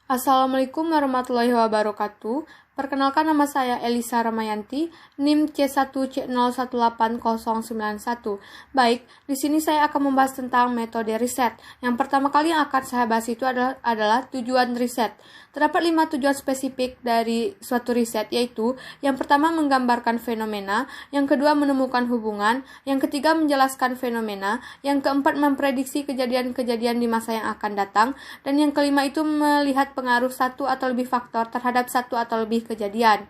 Assalamualaikum warahmatullahi wabarakatuh. Perkenalkan, nama saya Elisa Ramayanti, NIM C1C018091. Baik, di sini saya akan membahas tentang metode riset. Yang pertama kali yang akan saya bahas itu adalah tujuan riset. Terdapat 5 tujuan spesifik dari suatu riset, yaitu yang pertama menggambarkan fenomena, yang kedua menemukan hubungan, yang ketiga menjelaskan fenomena, yang keempat memprediksi kejadian-kejadian di masa yang akan datang, dan yang kelima itu melihat pengaruh satu atau lebih faktor terhadap satu atau lebih kejadian.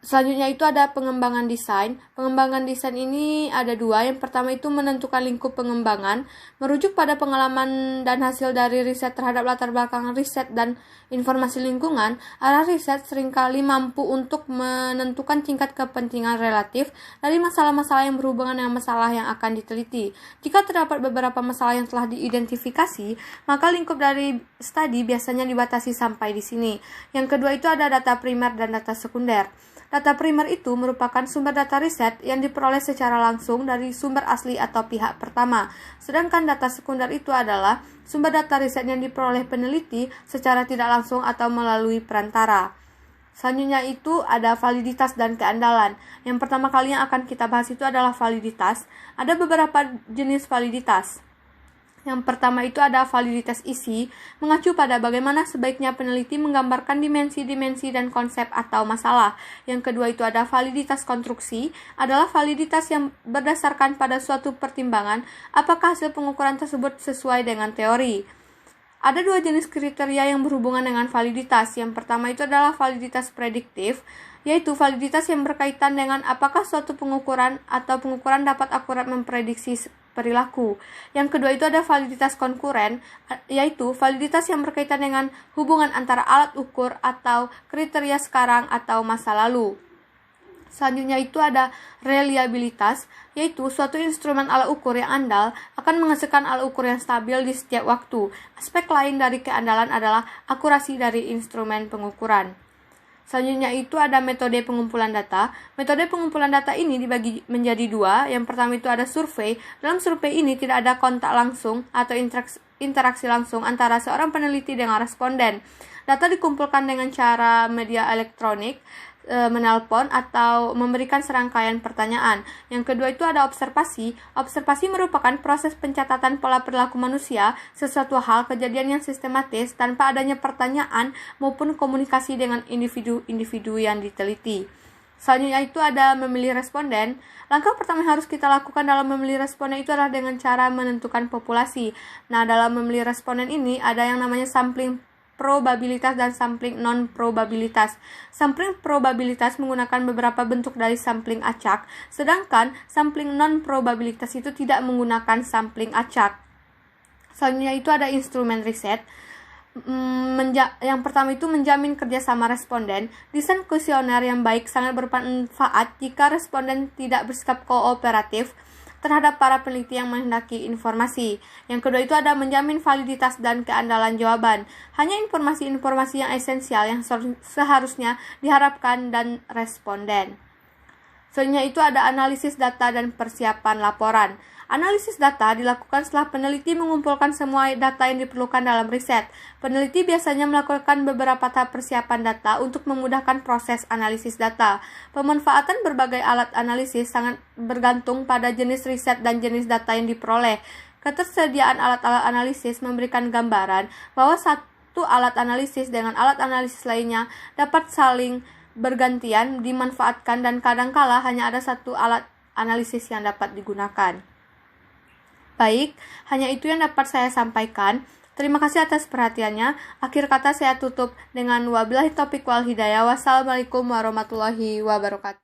Selanjutnya itu ada pengembangan desain. Pengembangan desain ini ada 2. Yang pertama itu menentukan lingkup pengembangan, merujuk pada pengalaman dan hasil dari riset terhadap latar belakang riset dan informasi lingkungan. Arah riset seringkali mampu untuk menentukan tingkat kepentingan relatif dari masalah-masalah yang berhubungan dengan masalah yang akan diteliti. Jika terdapat beberapa masalah yang telah diidentifikasi, maka lingkup dari studi biasanya dibatasi sampai di sini. Yang kedua itu ada data primer dan data sekunder. Data primer itu merupakan sumber data riset yang diperoleh secara langsung dari sumber asli atau pihak pertama. Sedangkan data sekunder itu adalah sumber data riset yang diperoleh peneliti secara tidak langsung atau melalui perantara. Selanjutnya itu ada validitas dan keandalan. Yang pertama kali yang akan kita bahas itu adalah validitas. Ada beberapa jenis validitas. Yang pertama itu ada validitas isi, mengacu pada bagaimana sebaiknya peneliti menggambarkan dimensi-dimensi dan konsep atau masalah. Yang kedua itu ada validitas konstruksi, adalah validitas yang berdasarkan pada suatu pertimbangan apakah hasil pengukuran tersebut sesuai dengan teori. Ada 2 jenis kriteria yang berhubungan dengan validitas. Yang pertama itu adalah validitas prediktif, yaitu validitas yang berkaitan dengan apakah suatu pengukuran atau pengukuran dapat akurat memprediksi perilaku. Yang kedua itu ada validitas konkuren, yaitu validitas yang berkaitan dengan hubungan antara alat ukur atau kriteria sekarang atau masa lalu. Selanjutnya itu ada reliabilitas, yaitu suatu instrumen alat ukur yang andal akan menghasilkan alat ukur yang stabil di setiap waktu. Aspek lain dari keandalan adalah akurasi dari instrumen pengukuran. Selanjutnya itu ada metode pengumpulan data. Metode pengumpulan data ini dibagi menjadi 2. Yang pertama itu ada survei. Dalam survei ini tidak ada kontak langsung atau interaksi langsung antara seorang peneliti dengan responden. Data dikumpulkan dengan cara media elektronik, menelpon atau memberikan serangkaian pertanyaan. Yang kedua itu ada observasi. Observasi merupakan proses pencatatan pola perilaku manusia, sesuatu hal kejadian yang sistematis tanpa adanya pertanyaan maupun komunikasi dengan individu-individu yang diteliti. Selanjutnya itu ada memilih responden. Langkah pertama yang harus kita lakukan dalam memilih responden itu adalah dengan cara menentukan populasi. Nah, dalam memilih responden ini ada yang namanya sampling probabilitas dan sampling non-probabilitas. Sampling probabilitas menggunakan beberapa bentuk dari sampling acak, sedangkan sampling non-probabilitas itu tidak menggunakan sampling acak. Selanjutnya itu ada instrumen riset. Yang pertama itu menjamin kerjasama responden. Desain kuesioner yang baik sangat bermanfaat jika responden tidak bersikap kooperatif terhadap para peneliti yang menghendaki informasi. Yang kedua itu ada menjamin validitas dan keandalan jawaban. Hanya informasi-informasi yang esensial yang seharusnya diharapkan dan responden. Selanjutnya itu ada analisis data dan persiapan laporan. Analisis data dilakukan setelah peneliti mengumpulkan semua data yang diperlukan dalam riset. Peneliti biasanya melakukan beberapa tahap persiapan data untuk memudahkan proses analisis data. Pemanfaatan berbagai alat analisis sangat bergantung pada jenis riset dan jenis data yang diperoleh. Ketersediaan alat-alat analisis memberikan gambaran bahwa satu alat analisis dengan alat analisis lainnya dapat saling bergantian dimanfaatkan dan kadangkala hanya ada satu alat analisis yang dapat digunakan. Baik, hanya itu yang dapat saya sampaikan. Terima kasih atas perhatiannya. Akhir kata saya tutup dengan wabillahi taufiq wal hidayah. Wassalamualaikum warahmatullahi wabarakatuh.